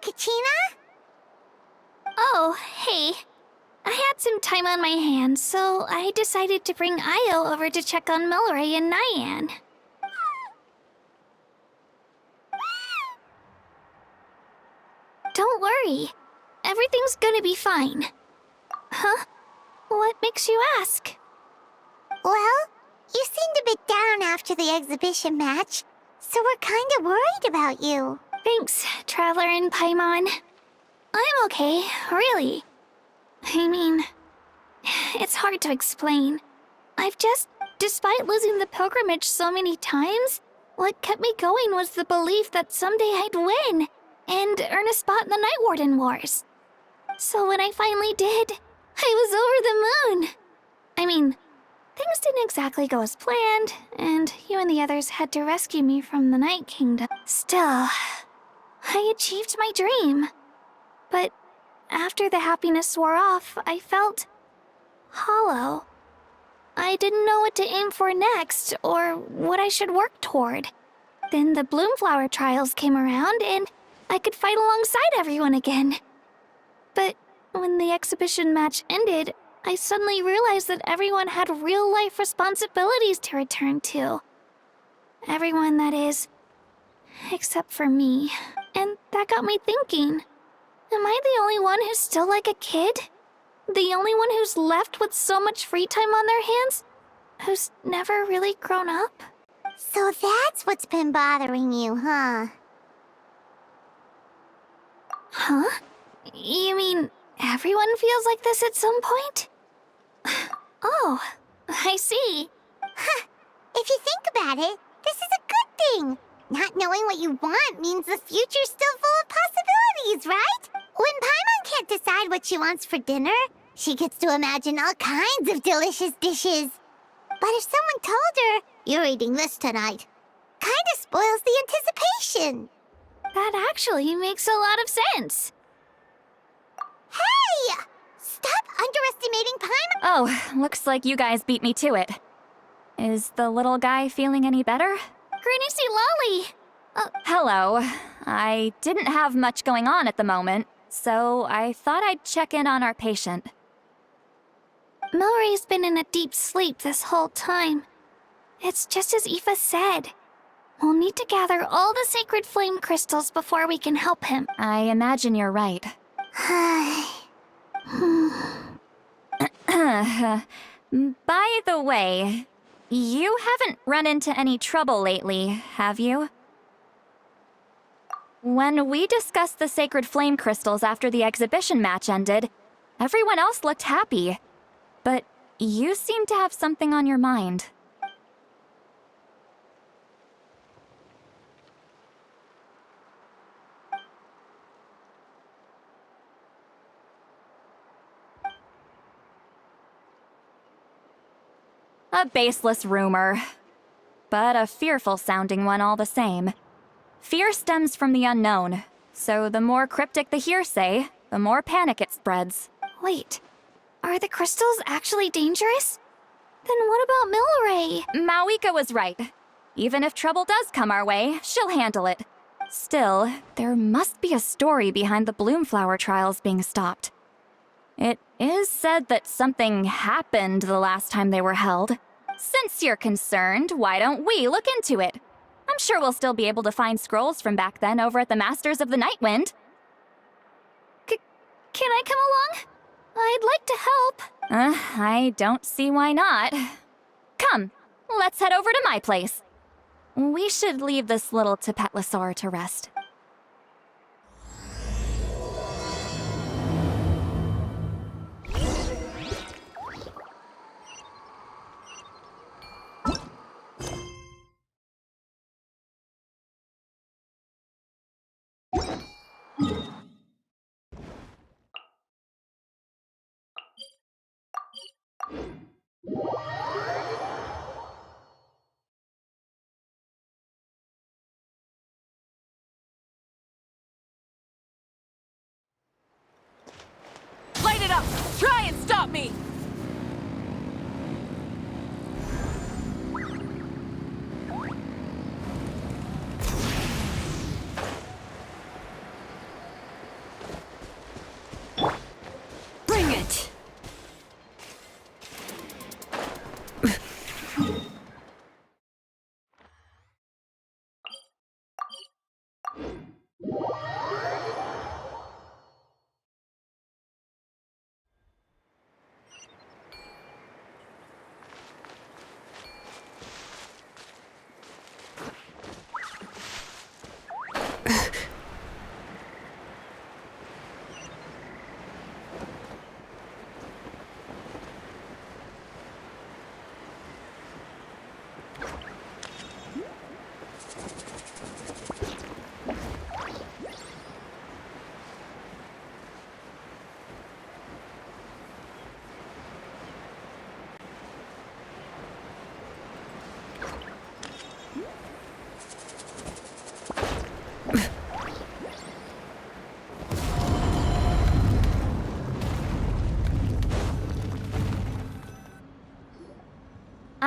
Kachina? Oh, hey. I had some time on my hands, so I decided to bring Io over to check on Melray and Nyan. Don't worry. Everything's gonna be fine. Huh? What makes you ask? Well, you seemed a bit down after the exhibition match, so we're kinda worried about you. Thanks, Traveler and Paimon. I'm okay, really. I mean, it's hard to explain. Despite losing the pilgrimage so many times, what kept me going was the belief that someday I'd win and earn a spot in the Night Warden Wars. So when I finally did, I was over the moon. I mean, things didn't exactly go as planned, and you and the others had to rescue me from the Night Kingdom. Still, I achieved my dream. But after the happiness wore off, I felt hollow. I didn't know what to aim for next, or what I should work toward. Then the Bloomflower trials came around, and I could fight alongside everyone again. But when the exhibition match ended, I suddenly realized that everyone had real-life responsibilities to return to. Everyone, that is. Except for me. And that got me thinking. Am I the only one who's still like a kid? The only one who's left with so much free time on their hands? Who's never really grown up? So that's what's been bothering you, huh? Huh? You mean everyone feels like this at some point? Oh, I see. Huh. If you think about it, this is a good thing. Not knowing what you want means the future's still full of possibilities, right? When Paimon can't decide what she wants for dinner, she gets to imagine all kinds of delicious dishes. But if someone told her, "You're eating this tonight," kinda spoils the anticipation. That actually makes a lot of sense. Hey! Stop underestimating Paimon! Oh, looks like you guys beat me to it. Is the little guy feeling any better? Greenicy Lolly! Hello. I didn't have much going on at the moment, so I thought I'd check in on our patient. Melray's been in a deep sleep this whole time. It's just as Aoife said. We'll need to gather all the sacred flame crystals before we can help him. I imagine you're right. By the way, you haven't run into any trouble lately, have you? When we discussed the sacred flame crystals after the exhibition match ended, everyone else looked happy. But you seem to have something on your mind. A baseless rumor, but a fearful-sounding one all the same. Fear stems from the unknown, so the more cryptic the hearsay, the more panic it spreads. Wait, are the crystals actually dangerous? Then what about Melray? Mawika was right. Even if trouble does come our way, she'll handle it. Still, there must be a story behind the Bloomflower trials being stopped. It is said that something happened the last time they were held. Since you're concerned, why don't we look into it? I'm sure we'll still be able to find scrolls from back then over at the Masters of the Nightwind. Can I come along? I'd like to help. I don't see why not. Come, let's head over to my place. We should leave this little Tapetlosaur to rest. Light it up! Try and stop me!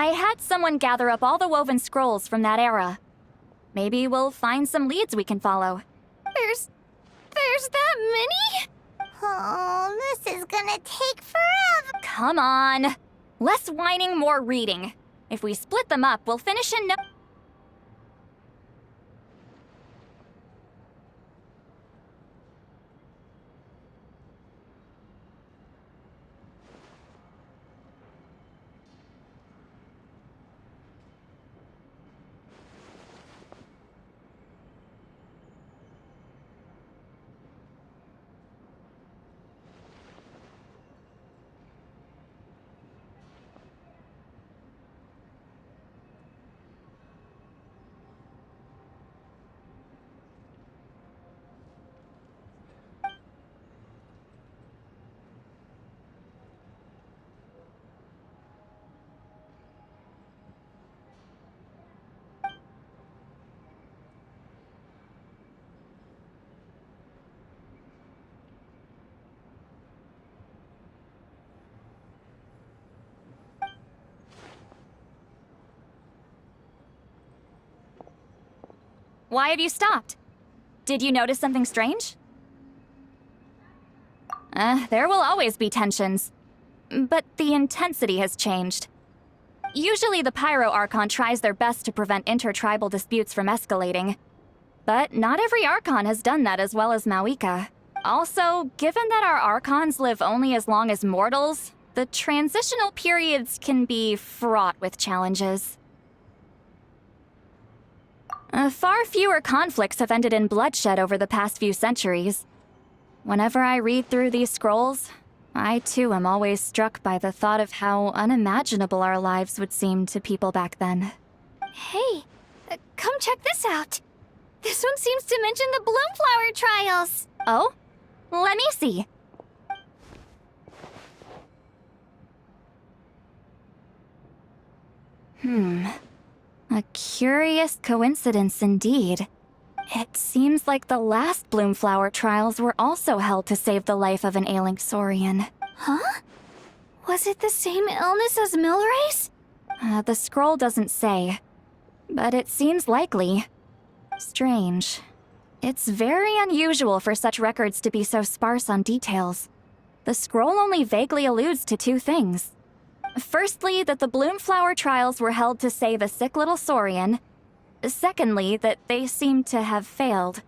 I had someone gather up all the woven scrolls from that era. Maybe we'll find some leads we can follow. There's that many? Oh, this is gonna take forever. Come on. Less whining, more reading. If we split them up, we'll finish in no... Why have you stopped? Did you notice something strange? There will always be tensions. But the intensity has changed. Usually the Pyro Archon tries their best to prevent intertribal disputes from escalating. But not every Archon has done that as well as Mawika. Also, given that our Archons live only as long as mortals, the transitional periods can be fraught with challenges. Far fewer conflicts have ended in bloodshed over the past few centuries. Whenever I read through these scrolls, I too am always struck by the thought of how unimaginable our lives would seem to people back then. Hey, come check this out. This one seems to mention the Bloomflower trials. Oh? Let me see. A curious coincidence indeed. It seems like the last Bloomflower trials were also held to save the life of an ailing Saurian. Huh? Was it the same illness as Milray's? The scroll doesn't say, but it seems likely. Strange. It's very unusual for such records to be so sparse on details. The scroll only vaguely alludes to two things. Firstly, that the Bloomflower trials were held to save a sick little Saurian. Secondly, that they seem to have failed.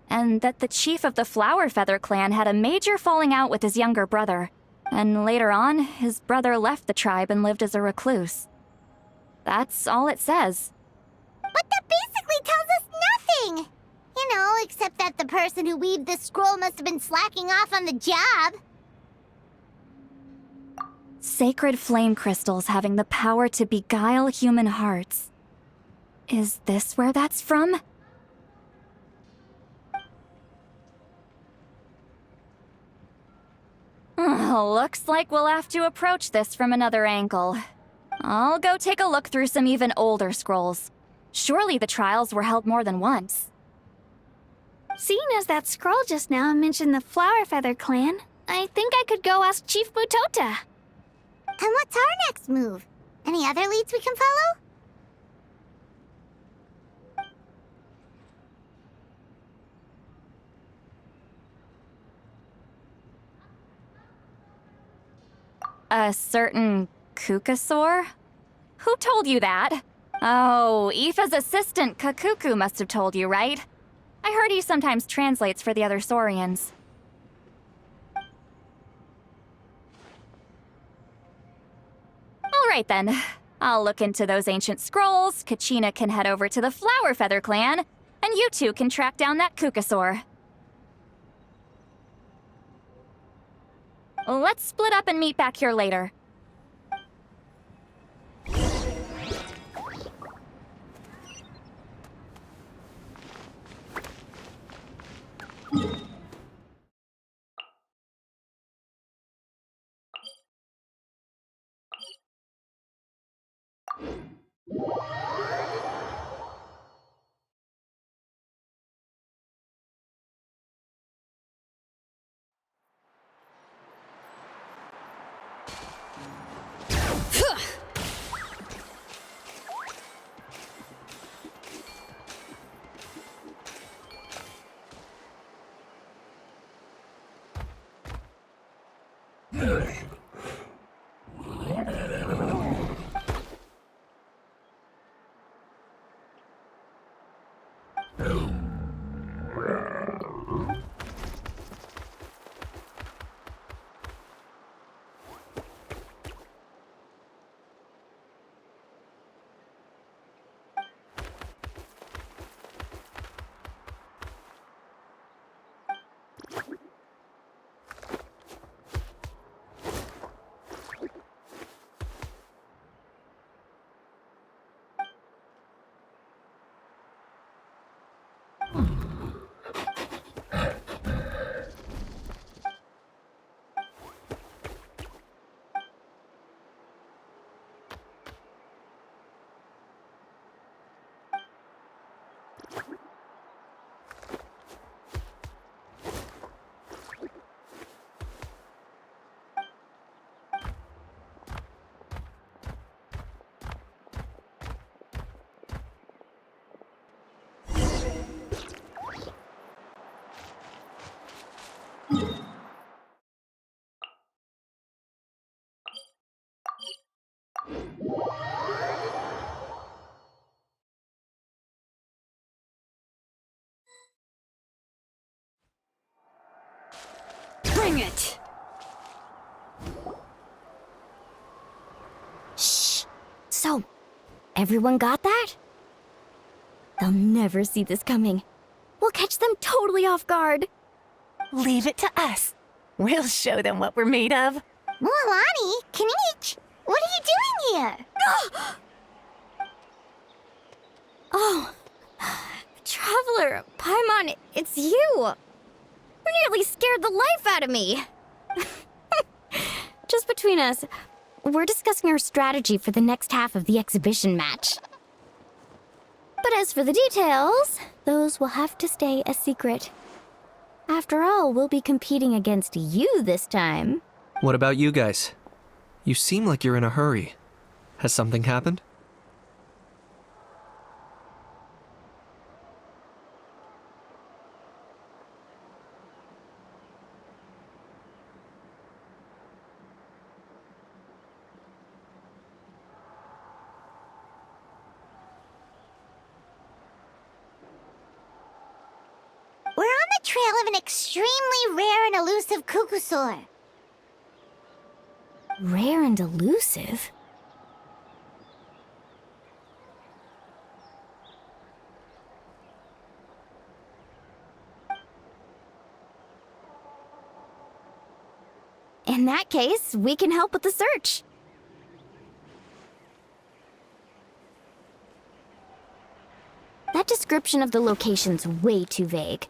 And that the chief of the Flower Feather clan had a major falling out with his younger brother. And later on, his brother left the tribe and lived as a recluse. That's all it says. But that basically tells us nothing! You know, except that the person who weaved this scroll must have been slacking off on the job. Sacred flame crystals having the power to beguile human hearts. Is this where that's from? Looks like we'll have to approach this from another angle. I'll go take a look through some even older scrolls. Surely the trials were held more than once. Seeing as that scroll just now mentioned the Flower Feather clan, I think I could go ask Chief Mutota. And what's our next move? Any other leads we can follow? A certain Kukasaur? Who told you that? Oh, Aoife's assistant, Kakuku, must have told you, right? I heard he sometimes translates for the other Saurians. Alright then. I'll look into those ancient scrolls, Kachina can head over to the Flower Feather clan, and you two can track down that Kukasaur. Let's split up and meet back here later. Bring it! Shh! So, everyone got that? They'll never see this coming. We'll catch them totally off guard. Leave it to us. We'll show them what we're made of. Mualani, Kanich, what are you doing here? Oh, Traveler, Paimon, it's you! You nearly scared the life out of me! Just between us, we're discussing our strategy for the next half of the exhibition match. But as for the details, those will have to stay a secret. After all, we'll be competing against you this time. What about you guys? You seem like you're in a hurry. Has something happened? We're on the trail of an extremely rare and elusive Kukusaur. Rare and elusive? In that case, we can help with the search. That description of the location's way too vague.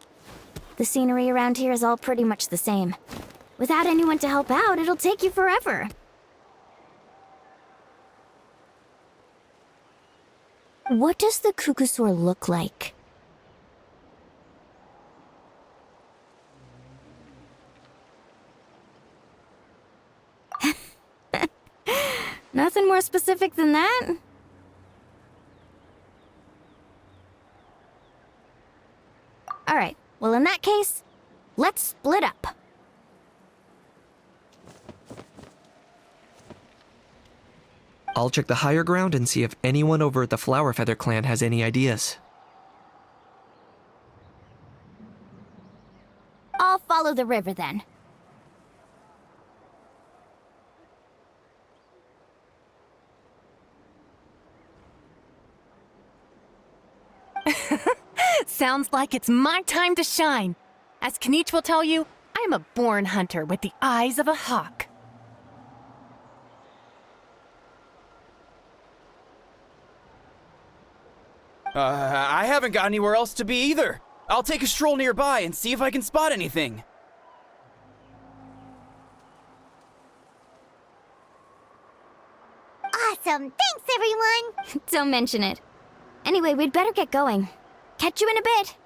The scenery around here is all pretty much the same. Without anyone to help out, it'll take you forever. What does the Kukusaur look like? Nothing more specific than that? Alright, well in that case, let's split up. I'll check the higher ground and see if anyone over at the Flower Feather clan has any ideas. I'll follow the river then. Sounds like it's my time to shine. As Kanich will tell you, I'm a born hunter with the eyes of a hawk. I haven't got anywhere else to be either. I'll take a stroll nearby and see if I can spot anything. Awesome, thanks everyone! Don't mention it. Anyway, we'd better get going. Catch you in a bit.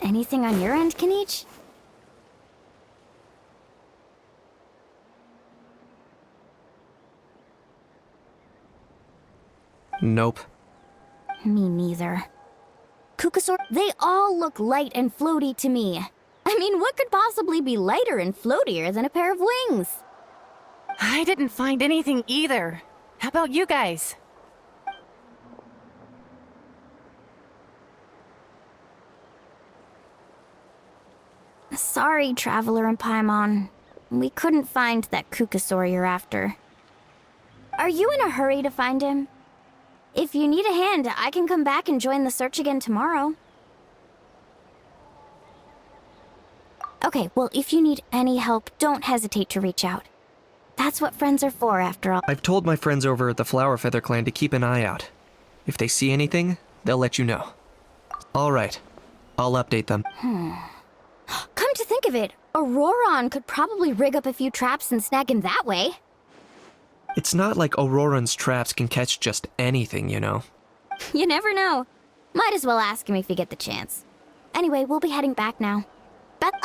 Anything on your end, Kanich? Nope. Me neither. Kukasaur, they all look light and floaty to me. I mean, what could possibly be lighter and floatier than a pair of wings? I didn't find anything either. How about you guys? Sorry, Traveler and Paimon. We couldn't find that Kukasaur you're after. Are you in a hurry to find him? If you need a hand, I can come back and join the search again tomorrow. Okay, well, if you need any help, don't hesitate to reach out. That's what friends are for, after all. I've told my friends over at the Flower Feather Clan to keep an eye out. If they see anything, they'll let you know. All right. I'll update them. Come to think of it, Auroron could probably rig up a few traps and snag him that way. It's not like Auroran's traps can catch just anything, you know. You never know. Might as well ask him if you get the chance. Anyway, we'll be heading back now. Okay,